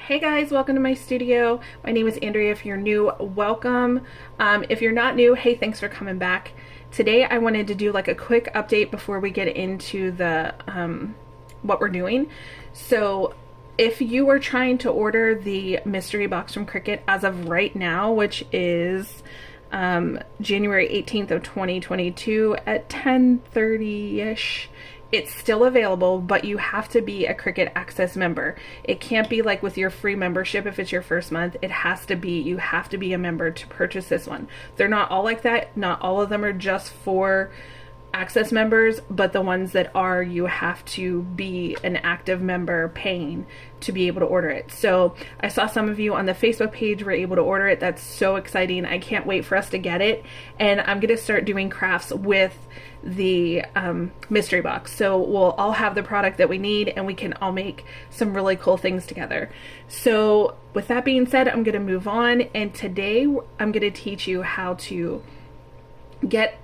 Hey guys, welcome to my studio. My name is Andrea. If you're new, welcome. If you're not new, hey, thanks for coming back. Today I wanted to do like a quick update before we get into the what we're doing. So if you are trying to order the mystery box from Cricut as of right now, which is January 18th of 2022 at 10:30ish, it's still available, but you have to be a Cricut Access member. It can't be like with your free membership if it's your first month. It has to be, you have to be a member to purchase this one. They're not all like that. Not all of them are just for Access members, but the ones that are, you have to be an active member paying to be able to order it. So I saw some of you on the Facebook page were able to order it. That's so exciting. I can't wait for us to get it. And I'm going to start doing crafts with the mystery box. So we'll all have the product that we need and we can all make some really cool things together. So with that being said, I'm going to move on. And today I'm going to teach you how to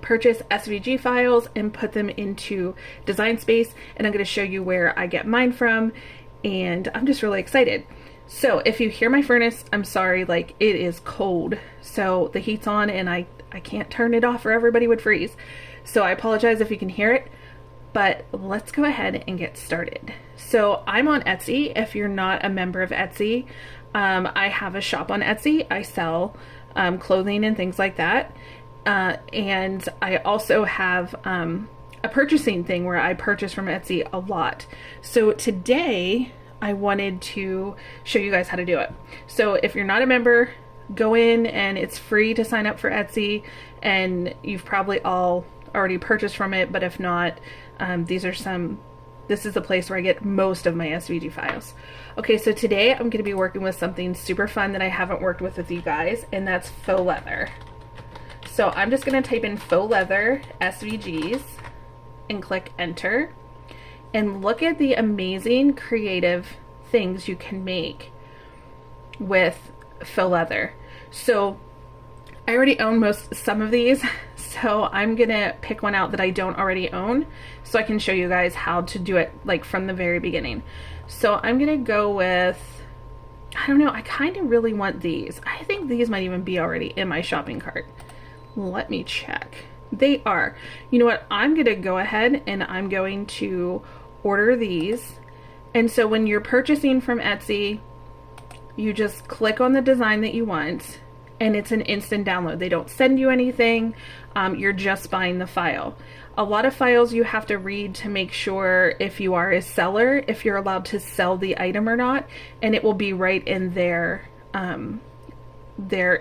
purchase SVG files and put them into Design Space, and I'm going to show you where I get mine from, and I'm just really excited. So if you hear my furnace, I'm sorry, like it is cold, so the heat's on and I can't turn it off or everybody would freeze, so I apologize if you can hear it, but let's go ahead and get started. So I'm on Etsy. If you're not a member of Etsy, I have a shop on Etsy. I sell clothing and things like that. And I also have a purchasing thing where I purchase from Etsy a lot. So today I wanted to show you guys how to do it. So if you're not a member, go in and it's free to sign up for Etsy, and you've probably all already purchased from it, but if not, this is the place where I get most of my SVG files. Okay, so today I'm going to be working with something super fun that I haven't worked with you guys, and that's faux leather. So I'm just going to type in faux leather SVGs and click enter, and look at the amazing creative things you can make with faux leather. So I already own some of these, so I'm going to pick one out that I don't already own so I can show you guys how to do it like from the very beginning. So I'm going to go with, I don't know, I kind of really want these. I think these might even be already in my shopping cart. Let me check. They are. You know what? I'm going to go ahead and I'm going to order these. And so when you're purchasing from Etsy, you just click on the design that you want and it's an instant download. They don't send you anything. You're just buying the file. A lot of files you have to read to make sure if you are a seller, if you're allowed to sell the item or not, and it will be right in their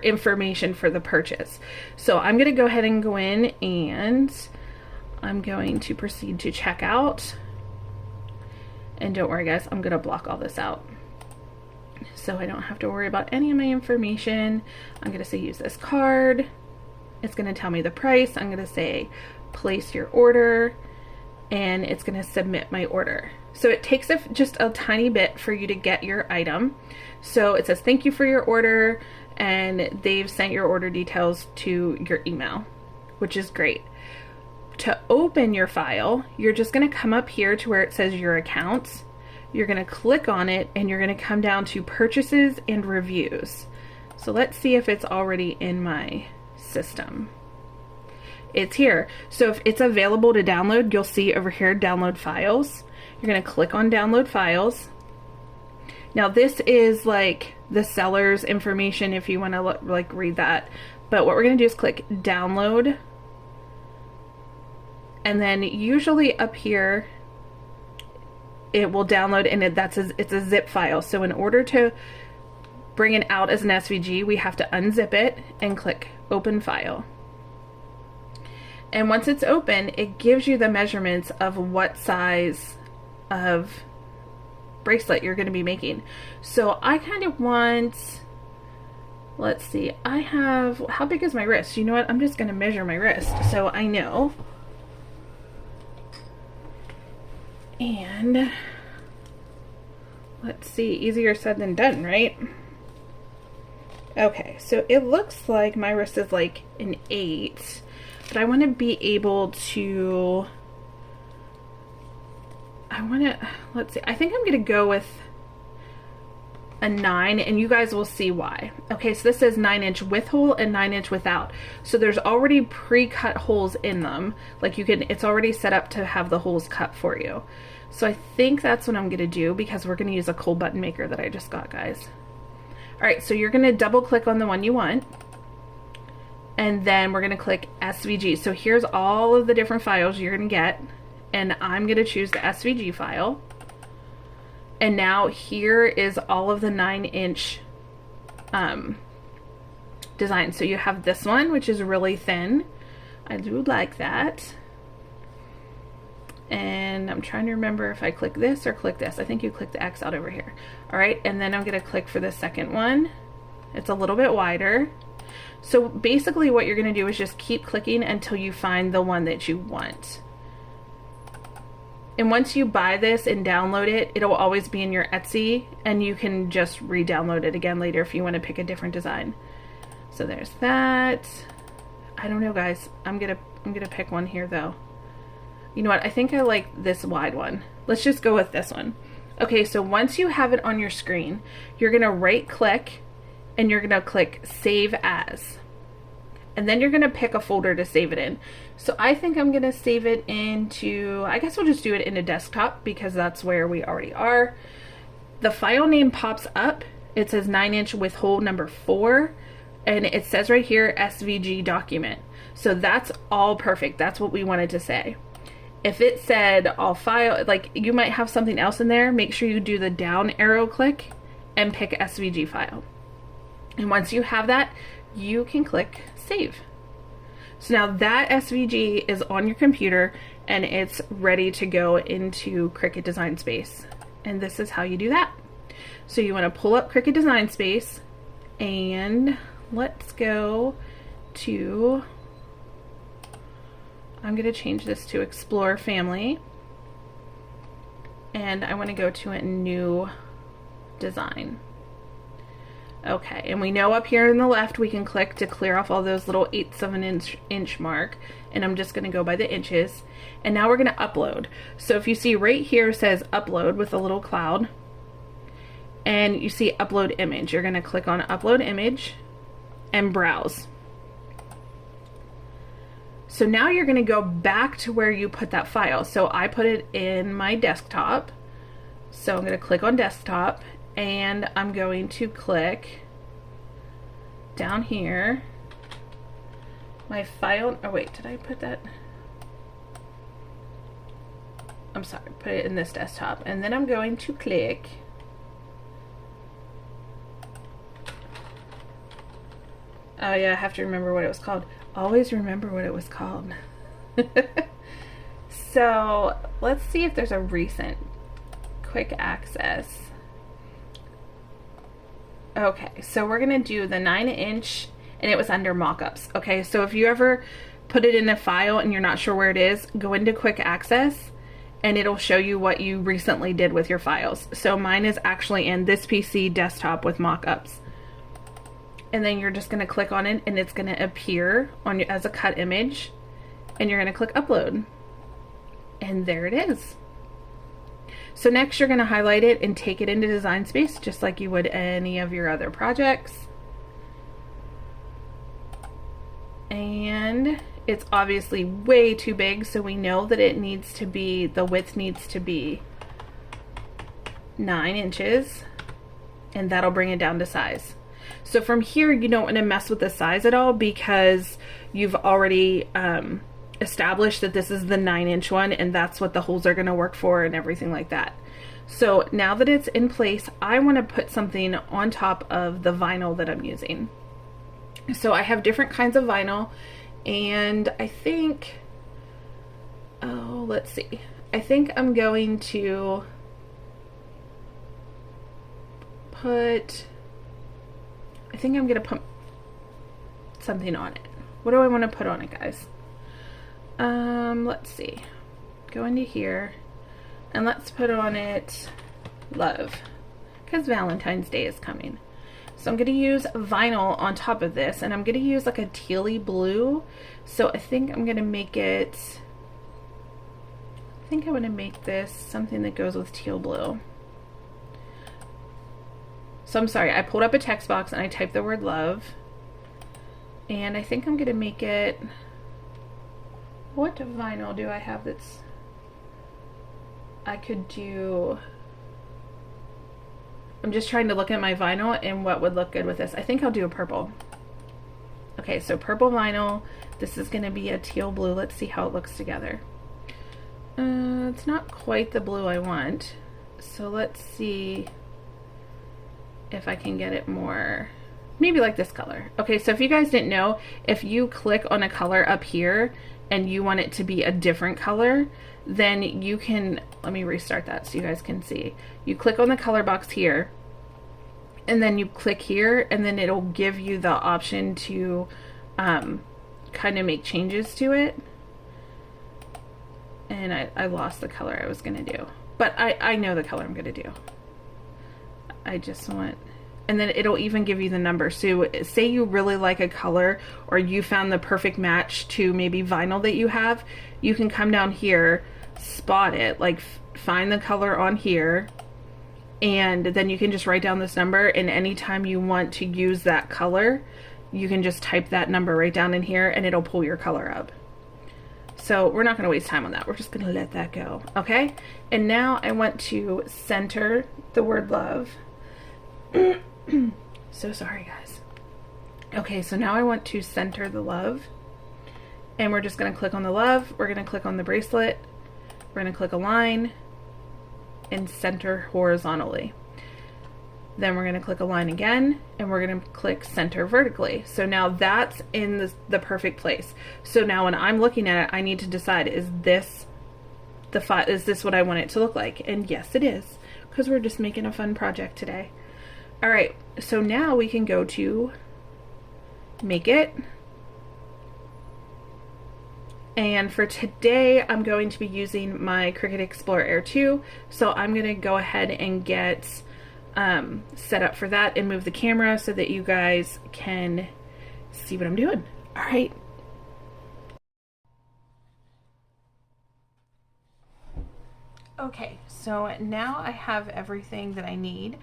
information for the purchase. So I'm going to go ahead and go in and I'm going to proceed to check out. And don't worry guys, I'm going to block all this out so I don't have to worry about any of my information. I'm going to say use this card. It's going to tell me the price. I'm going to say place your order, and it's going to submit my order. So it takes just a tiny bit for you to get your item. So it says thank you for your order, and they've sent your order details to your email, which is great. To open your file, you're just going to come up here to where it says your accounts. You're going to click on it and you're going to come down to purchases and reviews. So let's see if it's already in my system. It's here. So if it's available to download, you'll see over here download files. You're going to click on download files. Now this is like the seller's information if you want to like read that. But what we're going to do is click download. And then usually up here it will download, and it's a zip file. So in order to bring it out as an SVG, we have to unzip it and click open file. And once it's open, it gives you the measurements of what size of bracelet you're going to be making. So I kind of want, let's see, I have, how big is my wrist? You know what? I'm just going to measure my wrist so I know. And let's see, easier said than done, right? Okay, so it looks like my wrist is like an 8, but I want to be able to, let's see, I think I'm going to go with a 9, and you guys will see why. Okay, so this says 9-inch with hole and 9-inch without. So there's already pre-cut holes in them. Like you can, it's already set up to have the holes cut for you. So I think that's what I'm gonna do because we're gonna use a cold button maker that I just got, guys. All right, so you're gonna double click on the one you want, and then we're gonna click SVG. So here's all of the different files you're gonna get, and I'm gonna choose the SVG file. And now here is all of the 9-inch design. So you have this one, which is really thin. I do like that. And I'm trying to remember if I click this or click this. I think you click the X out over here. All right, and then I'm gonna click for the second one. It's a little bit wider. So basically what you're gonna do is just keep clicking until you find the one that you want. And once you buy this and download it, it'll always be in your Etsy, and you can just re-download it again later if you want to pick a different design. So there's that. I don't know, guys. I'm gonna pick one here though. You know what? I think I like this wide one. Let's just go with this one. Okay, so once you have it on your screen, you're gonna right click and you're gonna click Save As. And then you're gonna pick a folder to save it in. So I think I'm gonna save it into, I guess we'll just do it in a desktop because that's where we already are. The file name pops up. It says 9-inch with hole number 4. And it says right here, SVG document. So that's all perfect. That's what we wanted to say. If it said all file, like you might have something else in there, make sure you do the down arrow click and pick SVG file. And once you have that, you can click save. So now that SVG is on your computer and it's ready to go into Cricut Design Space. And this is how you do that. So you want to pull up Cricut Design Space and let's go to, I'm going to change this to Explore Family. And I want to go to a new design. Okay, and we know up here in the left we can click to clear off all those little 1/8 of an inch mark, and I'm just going to go by the inches. And now we're going to upload. So if you see right here says upload with a little cloud, and you see upload image, you're going to click on upload image and browse. So now you're going to go back to where you put that file. So I put it in my desktop, so I'm going to click on desktop. And I'm going to click down here, my file, oh wait, did I put that? I'm sorry, put it in this desktop. And then I'm going to click oh yeah, I have to remember what it was called. Always remember what it was called. So let's see if there's a recent quick access. Okay, so we're gonna do the 9-inch, and it was under mockups. Okay, so if you ever put it in a file and you're not sure where it is, go into quick access and it'll show you what you recently did with your files. So mine is actually in this PC desktop with mockups. And then you're just gonna click on it and it's gonna appear on you as a cut image, and you're gonna click upload. And there it is. So next you're going to highlight it and take it into Design Space just like you would any of your other projects. And it's obviously way too big, so we know that it needs to be, the width needs to be 9 inches, and that'll bring it down to size. So from here you don't want to mess with the size at all because you've already established that this is the 9-inch one and that's what the holes are going to work for and everything like that. So now that it's in place, I want to put something on top of the vinyl that I'm using. So I have different kinds of vinyl, and I think, oh, let's see. I think I'm going to put, I think I'm going to put something on it. What do I want to put on it, guys? Let's see. Go into here and let's put on it love, because Valentine's Day is coming. So I'm going to use vinyl on top of this, and I'm going to use like a tealy blue. So I think I'm going to make it, I think I want to make this something that goes with teal blue. So I'm sorry, I pulled up a text box and I typed the word love. And I think I'm gonna make it, what vinyl do I have that's, I could do, I'm just trying to look at my vinyl and what would look good with this. I think I'll do a purple. Okay, so purple vinyl. This is gonna be a teal blue. Let's see how it looks together. It's not quite the blue I want. So let's see if I can get it more, maybe like this color. Okay, so if you guys didn't know, if you click on a color up here and you want it to be a different color, then you can, let me restart that so you guys can see. You click on the color box here, and then you click here, and then it'll give you the option to kind of make changes to it. And I lost the color I was gonna do, but I know the color I'm gonna do. I just want, and then it'll even give you the number. So say you really like a color, or you found the perfect match to maybe vinyl that you have, you can come down here, spot it, like find the color on here, and then you can just write down this number, and anytime you want to use that color, you can just type that number right down in here and it'll pull your color up. So we're not going to waste time on that. We're just going to let that go. Okay. And now I want to center the word love. So sorry guys. Okay. So now I want to center the love, and we're just going to click on the love. We're going to click on the bracelet. We're going to click align and center horizontally. Then we're going to click align again, and we're going to click center vertically. So now that's in the perfect place. So now when I'm looking at it, I need to decide, is this what I want it to look like? And yes, it is, because we're just making a fun project today. All right, so now we can go to make it. And for today, I'm going to be using my Cricut Explorer Air 2. So I'm going to go ahead and get set up for that and move the camera so that you guys can see what I'm doing. All right. Okay, so now I have everything that I need,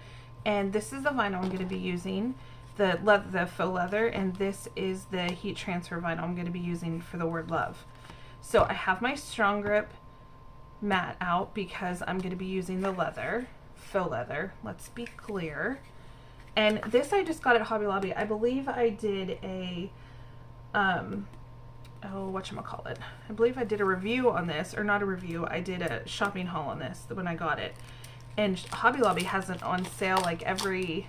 and this is the vinyl I'm going to be using, the faux leather, and this is the heat transfer vinyl I'm going to be using for the word love. So I have my strong grip mat out because I'm going to be using the leather, faux leather, let's be clear. And this I just got at Hobby Lobby. I believe I did a whatchamacallit. I believe I did a review on this, or not a review, I did a shopping haul on this when I got it. And Hobby Lobby has it on sale like every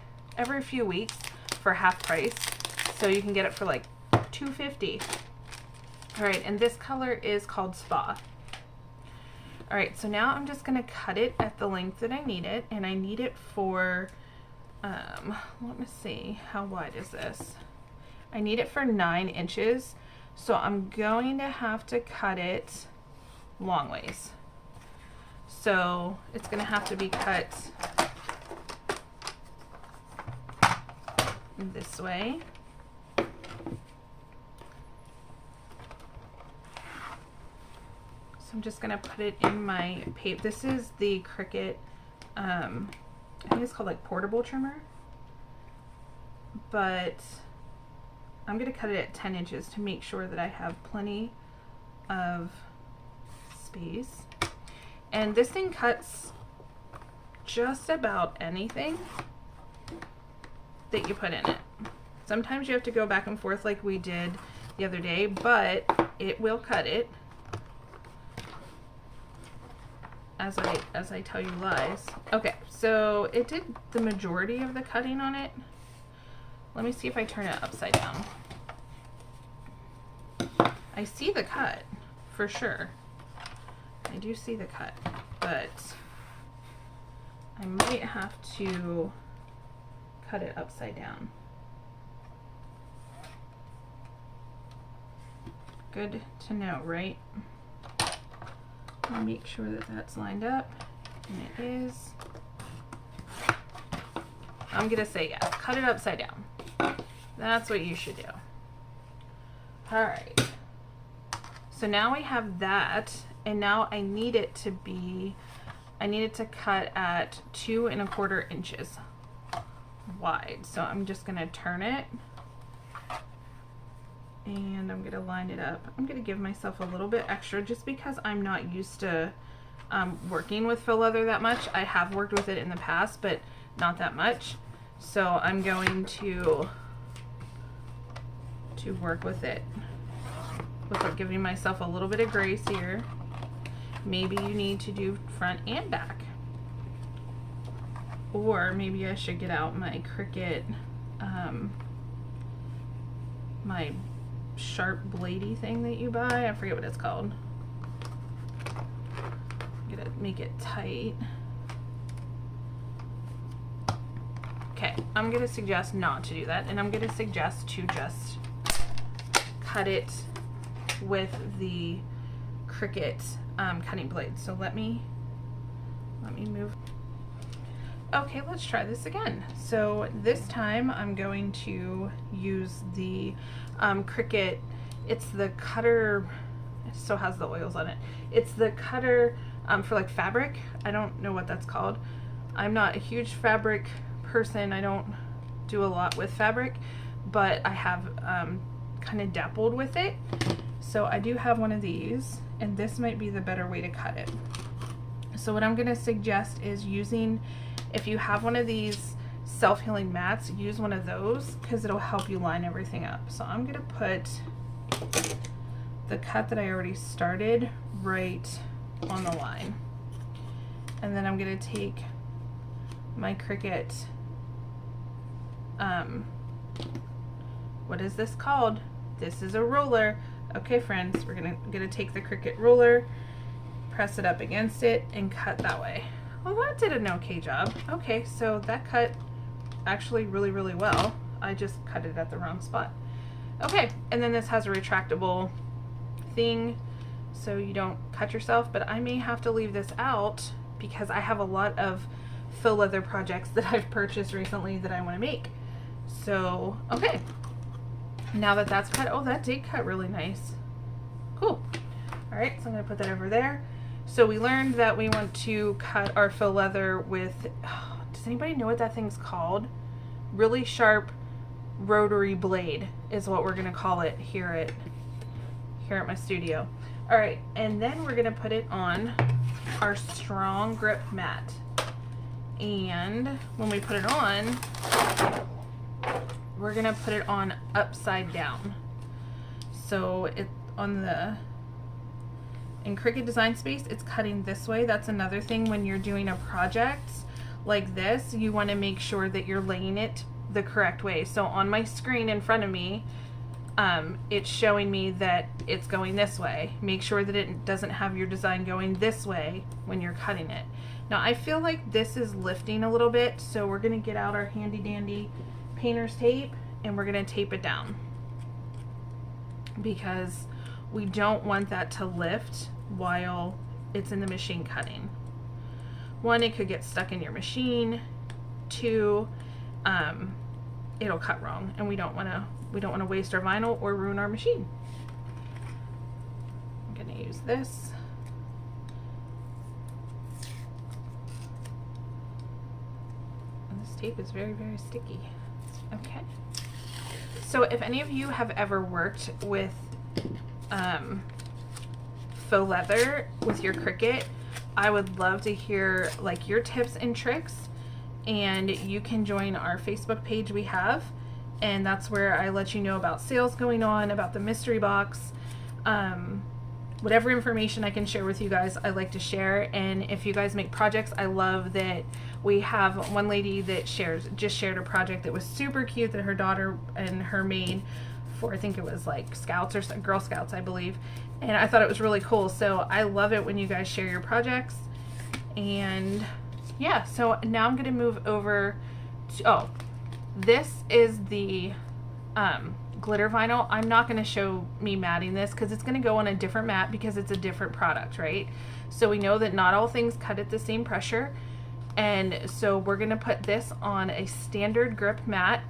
few weeks for half price. So you can get it for like $2.50. All right, and this color is called Spa. All right, so now I'm just gonna cut it at the length that I need it, and I need it for, let me see, how wide is this? I need it for 9 inches, so I'm going to have to cut it long ways. So it's gonna have to be cut this way. I'm just gonna put it in my paper. This is the Cricut, I think it's called like portable trimmer, but I'm gonna cut it at 10 inches to make sure that I have plenty of space. And this thing cuts just about anything that you put in it. Sometimes you have to go back and forth like we did the other day, but it will cut it. As I tell you lies. Okay, so it did the majority of the cutting on it. Let me see if I turn it upside down. I see the cut, for sure. I do see the cut, but I might have to cut it upside down. Good to know, right? I'll make sure that that's lined up, and it is. I'm gonna say yes, cut it upside down. That's what you should do. All right, so now we have that, and now I need it to cut at 2 1/4 inches wide. So I'm just gonna turn it and I'm gonna line it up. I'm gonna give myself a little bit extra just because I'm not used to working with faux leather that much. I have worked with it in the past, but not that much. So I'm going to work with it with like giving myself a little bit of grace here. Maybe you need to do front and back. Or maybe I should get out my Cricut, my sharp bladey thing that you buy. I forget what it's called. I'm gonna make it tight. Okay, I'm gonna suggest not to do that, and I'm gonna suggest to just cut it with the Cricut cutting blade. So let me move. Okay, let's try this again. So this time I'm going to use the Cricut. It's the cutter, it still has the oils on it. It's the cutter for like fabric. I don't know what that's called. I'm not a huge fabric person. I don't do a lot with fabric, but I have kind of dabbled with it. So I do have one of these, and this might be the better way to cut it. So what I'm going to suggest is using, if you have one of these self-healing mats, use one of those because it'll help you line everything up. So I'm going to put the cut that I already started right on the line. And then I'm going to take my Cricut, what is this called? This is a ruler. Okay, friends, we're gonna take the Cricut ruler, press it up against it, and cut that way. Well, that did an okay job. Okay, so that cut actually really, really well. I just cut it at the wrong spot. Okay, and then this has a retractable thing so you don't cut yourself, but I may have to leave this out because I have a lot of faux leather projects that I've purchased recently that I want to make. So, okay. Now that that's cut, oh, that did cut really nice. Cool. All right, so I'm gonna put that over there. So we learned that we want to cut our faux leather with, does anybody know what that thing's called? Really sharp rotary blade is what we're gonna call it here at my studio. All right, and then we're gonna put it on our strong grip mat. And when we put it on, we're gonna put it on upside down. So it in Cricut Design Space, it's cutting this way. That's another thing when you're doing a project like this, you want to make sure that you're laying it the correct way. So on my screen in front of me, it's showing me that it's going this way. Make sure that it doesn't have your design going this way when you're cutting it. Now I feel like this is lifting a little bit, so we're gonna get out our handy dandy painter's tape and we're gonna tape it down because we don't want that to lift while it's in the machine cutting. One, it could get stuck in your machine. Two, it'll cut wrong, and we don't want to waste our vinyl or ruin our machine. I'm gonna use this. And this tape is very, very sticky. Okay. So if any of you have ever worked with faux leather with your Cricut, I would love to hear like your tips and tricks, and you can join our Facebook page we have, and that's where I let you know about sales going on, about the mystery box, whatever information I can share with you guys, I like to share. And if you guys make projects, I love that we have one lady that just shared a project that was super cute that her daughter and her made for, I think it was like Scouts or Girl Scouts, I believe. And I thought it was really cool. So I love it when you guys share your projects. And yeah, so now I'm going to move over to, oh, this is the glitter vinyl. I'm not going to show me matting this because it's going to go on a different mat because it's a different product, right? So we know that not all things cut at the same pressure. And so we're going to put this on a standard grip mat,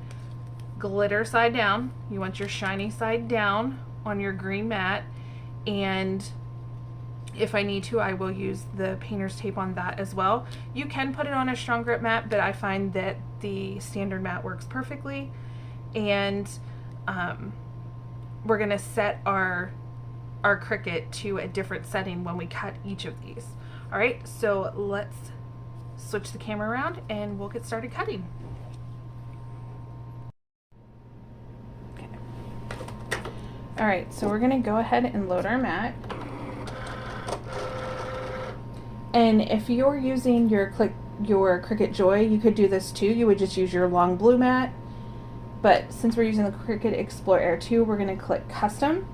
glitter side down. You want your shiny side down on your green mat. And if I need to, I will use the painter's tape on that as well. You can put it on a strong grip mat, but I find that the standard mat works perfectly. And we're gonna set our Cricut to a different setting when we cut each of these. All right, so let's switch the camera around and we'll get started cutting. Okay. All right, so we're gonna go ahead and load our mat. And if you're using your Cricut Joy, you could do this too. You would just use your long blue mat. But since we're using the Cricut Explore Air 2, we're going to click Custom.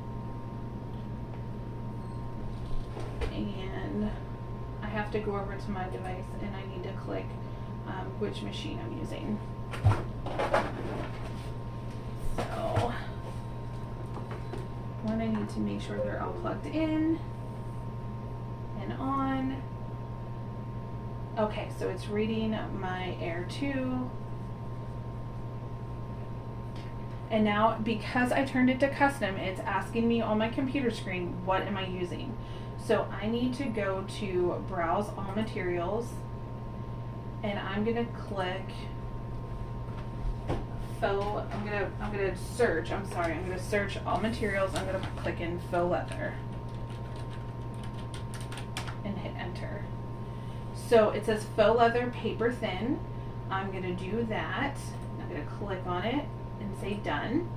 And I have to go over to my device and I need to click which machine I'm using. So, one, I need to make sure they're all plugged in and on. Okay, so it's reading my Air 2. And now, because I turned it to custom, it's asking me on my computer screen, what am I using? So I need to go to Browse All Materials, and I'm gonna click Faux. I'm gonna search. I'm gonna search All Materials. I'm gonna click in Faux Leather and hit Enter. So it says Faux Leather Paper Thin. I'm gonna do that. I'm gonna click on it and say done.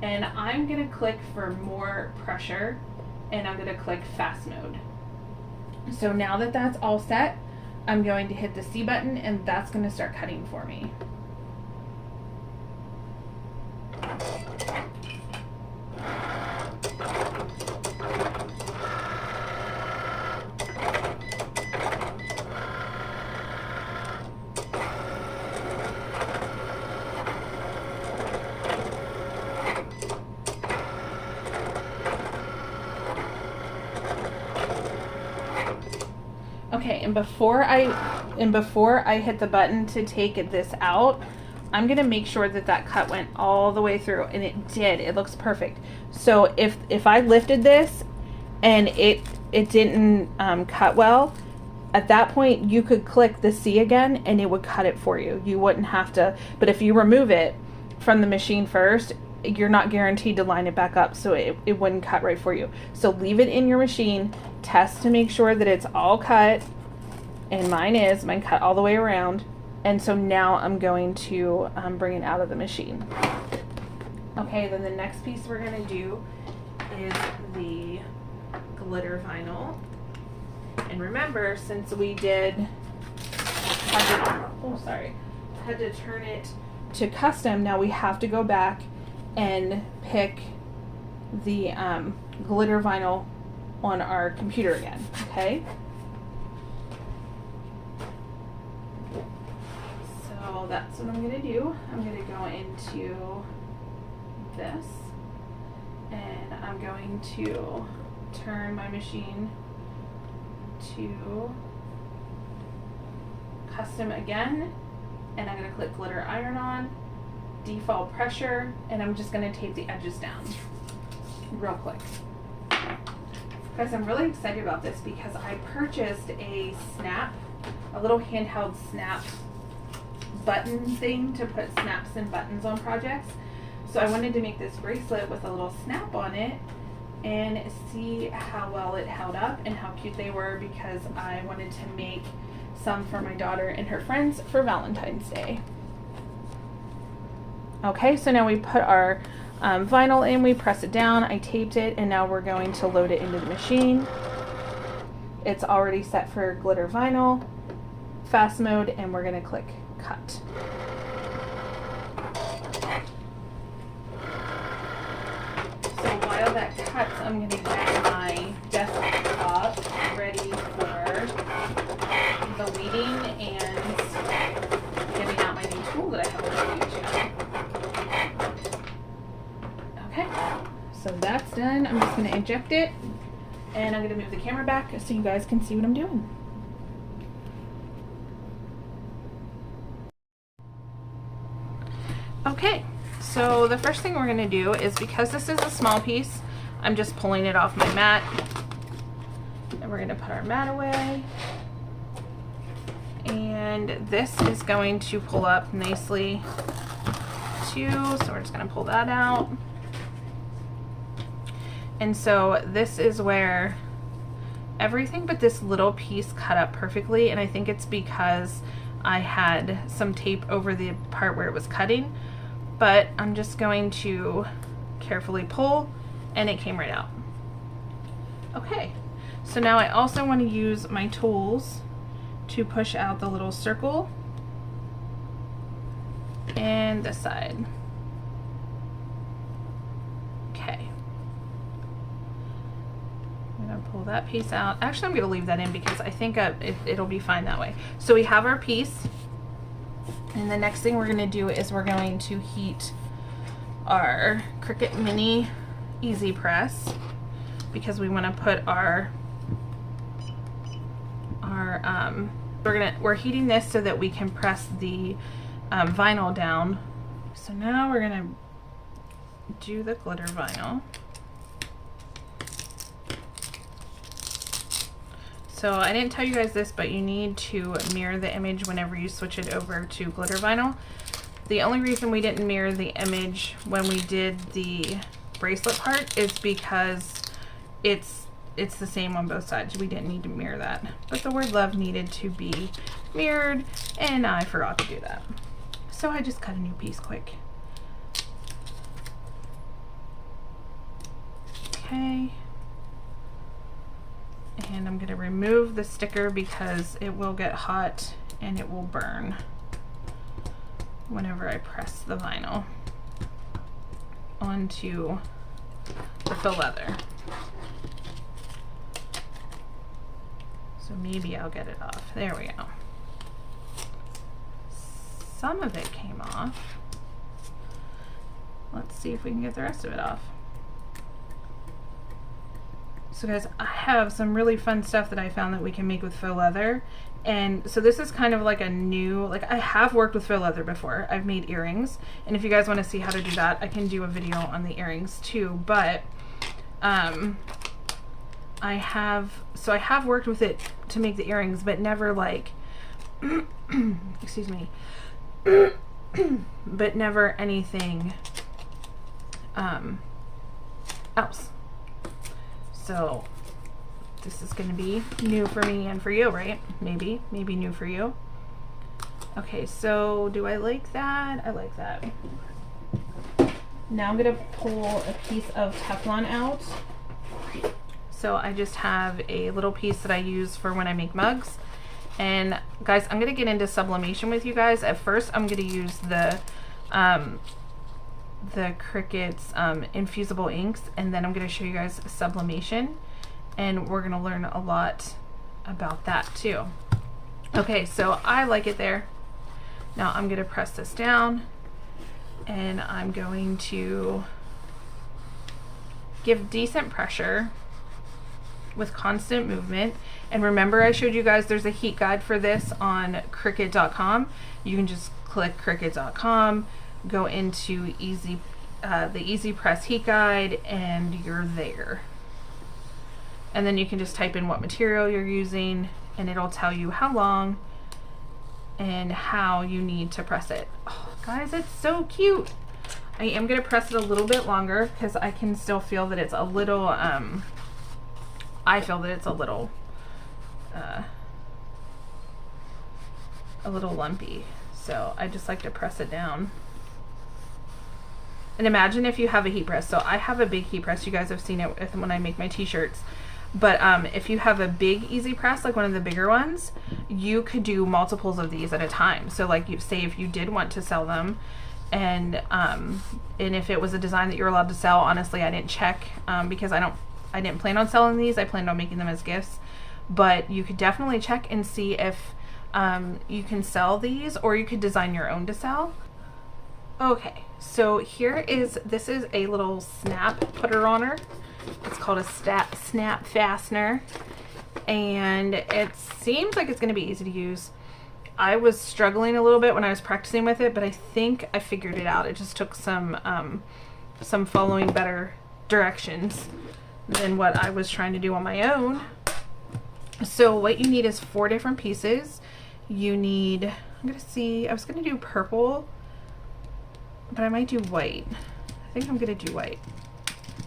And I'm gonna click for more pressure, and I'm gonna click fast mode. So now that that's all set, I'm going to hit the C button, and that's gonna start cutting for me. Okay, and before I hit the button to take this out, I'm gonna make sure that that cut went all the way through, and it did. It looks perfect. So if I lifted this and it didn't cut well, at that point you could click the C again and it would cut it for you. You wouldn't have to. But if you remove it from the machine first, you're not guaranteed to line it back up, so it wouldn't cut right for you. So leave it in your machine, test to make sure that it's all cut, and mine cut all the way around. And so now I'm going to bring it out of the machine. Okay, then the next piece we're gonna do is the glitter vinyl. And remember, since we had to turn it to custom, now we have to go back and pick the glitter vinyl on our computer again, okay? So that's what I'm gonna do. I'm gonna go into this, and I'm going to turn my machine to custom again, and I'm gonna click glitter iron on, default pressure, and I'm just gonna tape the edges down real quick. Guys, I'm really excited about this because I purchased a little handheld snap button thing to put snaps and buttons on projects. So I wanted to make this bracelet with a little snap on it and see how well it held up and how cute they were, because I wanted to make some for my daughter and her friends for Valentine's Day. Okay, so now we put our vinyl in, we press it down, I taped it, and now we're going to load it into the machine. It's already set for glitter vinyl, fast mode, and we're going to click cut. So while that cuts, I'm going to get my desktop ready for the weeding and getting out my new tool that I have on the channel. Okay, so that's done. I'm just going to inject it, and I'm going to move the camera back so you guys can see what I'm doing. Okay, so the first thing we're going to do is, because this is a small piece, I'm just pulling it off my mat. And we're going to put our mat away. And this is going to pull up nicely too, so we're just going to pull that out. And so this is where everything but this little piece cut up perfectly, and I think it's because I had some tape over the part where it was cutting, but I'm just going to carefully pull, and it came right out. Okay, so now I also want to use my tools to push out the little circle and this side. Okay. I'm going to pull that piece out. Actually, I'm going to leave that in because I think it'll be fine that way. So we have our piece, and the next thing we're going to do is we're going to heat our Cricut Mini Easy Press, because we want to put we're heating this so that we can press the vinyl down. So now we're gonna do the glitter vinyl. So I didn't tell you guys this, but you need to mirror the image whenever you switch it over to glitter vinyl. The only reason we didn't mirror the image when we did the bracelet part is because it's the same on both sides. We didn't need to mirror that, but the word love needed to be mirrored, and I forgot to do that. So I just cut a new piece quick. Okay. And I'm going to remove the sticker because it will get hot and it will burn whenever I press the vinyl onto the faux leather. So maybe I'll get it off. There we go. Some of it came off. Let's see if we can get the rest of it off. So guys, I have some really fun stuff that I found that we can make with faux leather. And so this is kind of like a new, like I have worked with faux leather before. I've made earrings. And if you guys want to see how to do that, I can do a video on the earrings too. But I have worked with it to make the earrings, but never like, excuse me, but never anything else. So this is going to be new for me and for you, right? Maybe new for you. Okay, so do I like that? I like that. Now I'm going to pull a piece of Teflon out. So I just have a little piece that I use for when I make mugs. And guys, I'm going to get into sublimation with you guys. At first, I'm going to use the Cricut's infusible inks, and then I'm going to show you guys sublimation, and we're going to learn a lot about that too. Okay, so I like it there. Now I'm going to press this down, and I'm going to give decent pressure with constant movement. And remember, I showed you guys there's a heat guide for this on Cricut.com. You can just click Cricut.com, go into the Easy Press heat guide, and you're there. And then you can just type in what material you're using, and it'll tell you how long and how you need to press it. Oh, guys, it's so cute. I am going to press it a little bit longer because I can still feel that it's a little I feel that it's a little lumpy, so I just like to press it down. And imagine if you have a heat press. So I have a big heat press. You guys have seen it when I make my t-shirts. But if you have a big easy press, like one of the bigger ones, you could do multiples of these at a time. So like you say, if you did want to sell them, and if it was a design that you're allowed to sell, honestly, I didn't check because I didn't plan on selling these. I planned on making them as gifts. But you could definitely check and see if you can sell these, or you could design your own to sell. Okay, so this is a little snap putter-oner. It's called a snap fastener, and it seems like it's going to be easy to use. I was struggling a little bit when I was practicing with it, but I think I figured it out. It just took some following better directions than what I was trying to do on my own. So what you need is 4 different pieces, you need, I'm gonna see, I was gonna do purple, but I might do white. I think I'm gonna do white,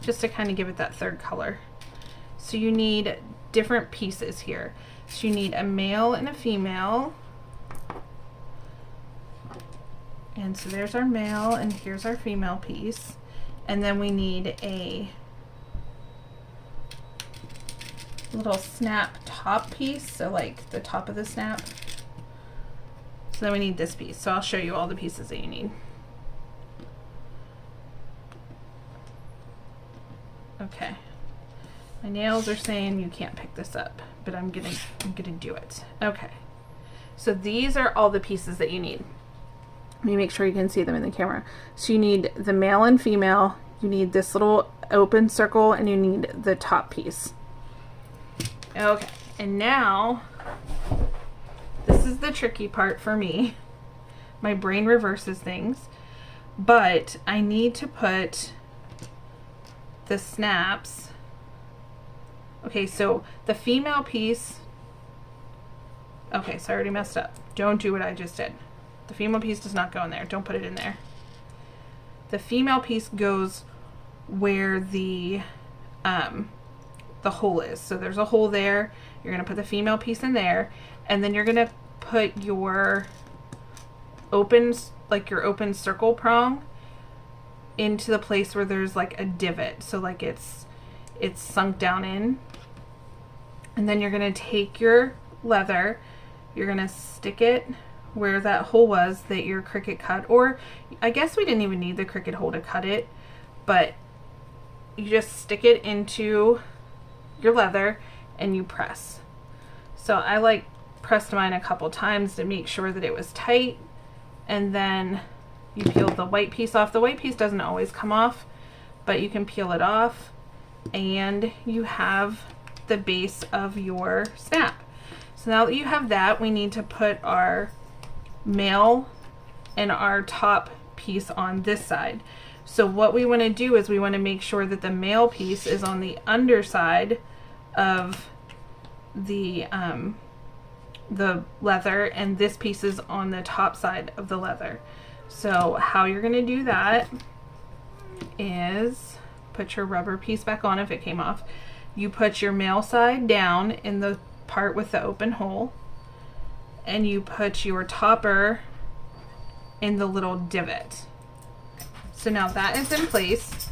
just to kind of give it that third color. So you need different pieces here. So you need a male and a female. And so there's our male and here's our female piece. And then we need a little snap top piece, so like the top of the snap. So then we need this piece. So I'll show you all the pieces that you need. Okay. My nails are saying you can't pick this up, but I'm gonna do it. Okay. So these are all the pieces that you need. Let me make sure you can see them in the camera. So you need the male and female, you need this little open circle, and you need the top piece. Okay, and now, this is the tricky part for me. My brain reverses things, but I need to put the snaps. Okay, so the female piece, okay, so I already messed up. Don't do what I just did. The female piece does not go in there. Don't put it in there. The female piece goes where the hole is. So there's a hole there. You're going to put the female piece in there, and then you're going to put your open, like your open circle prong into the place where there's like a divot. So like it's sunk down in. And then you're going to take your leather, you're going to stick it where that hole was that your Cricut cut, or I guess we didn't even need the Cricut hole to cut it, but you just stick it into your leather and you press. So I like pressed mine a couple times to make sure that it was tight, and then you peel the white piece off. The white piece doesn't always come off, but you can peel it off, and you have the base of your snap. So now that you have that, we need to put our male and our top piece on this side. So what we want to do is we want to make sure that the male piece is on the underside of the leather, and this piece is on the top side of the leather. So how you're going to do that is put your rubber piece back on if it came off. You put your male side down in the part with the open hole, and you put your topper in the little divot. So now that is in place,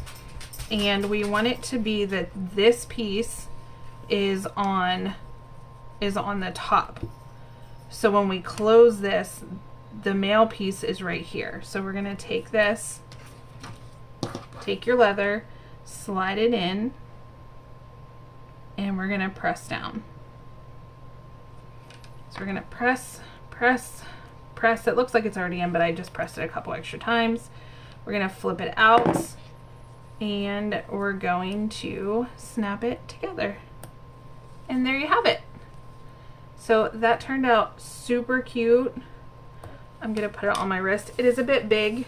and we want it to be that this piece is on the top. So when we close this, the male piece is right here. So we're going to take this, take your leather, slide it in, and we're going to press down. So we're going to press, press, press. It looks like it's already in, but I just pressed it a couple extra times. We're going to flip it out, and we're going to snap it together. And there you have it. So that turned out super cute. I'm going to put it on my wrist. It is a bit big.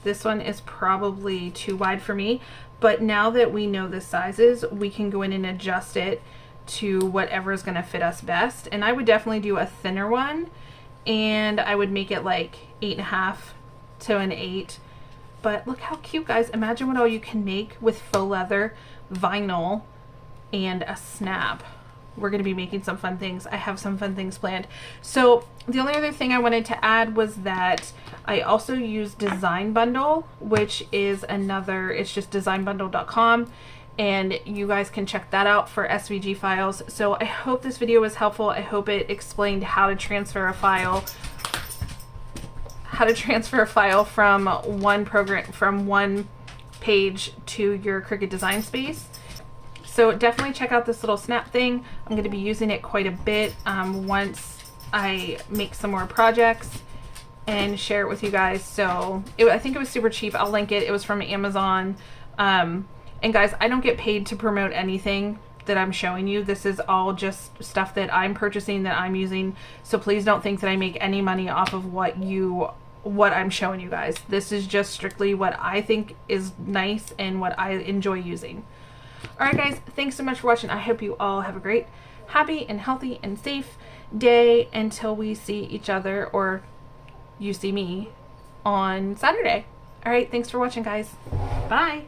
This one is probably too wide for me, but now that we know the sizes, we can go in and adjust it to whatever is going to fit us best. And I would definitely do a thinner one, and I would make it like 8.5 to an 8. But look how cute, guys. Imagine what all you can make with faux leather, vinyl, and a snap. We're going to be making some fun things. I have some fun things planned. So the only other thing I wanted to add was that I also use Design Bundle, which is another, it's just designbundle.com, and you guys can check that out for SVG files. So I hope this video was helpful. I hope it explained how to transfer a file from one program, from one page to your Cricut design space. So definitely check out this little snap thing. I'm going to be using it quite a bit once I make some more projects and share it with you guys. So I think it was super cheap. I'll link it. It was from Amazon. And guys, I don't get paid to promote anything that I'm showing you. This is all just stuff that I'm purchasing, that I'm using. So please don't think that I make any money off of what I'm showing you guys. This is just strictly what I think is nice and what I enjoy using. Alright guys, thanks so much for watching. I hope you all have a great happy and healthy and safe day until we see each other, or you see me on Saturday. All right, thanks for watching, guys. Bye.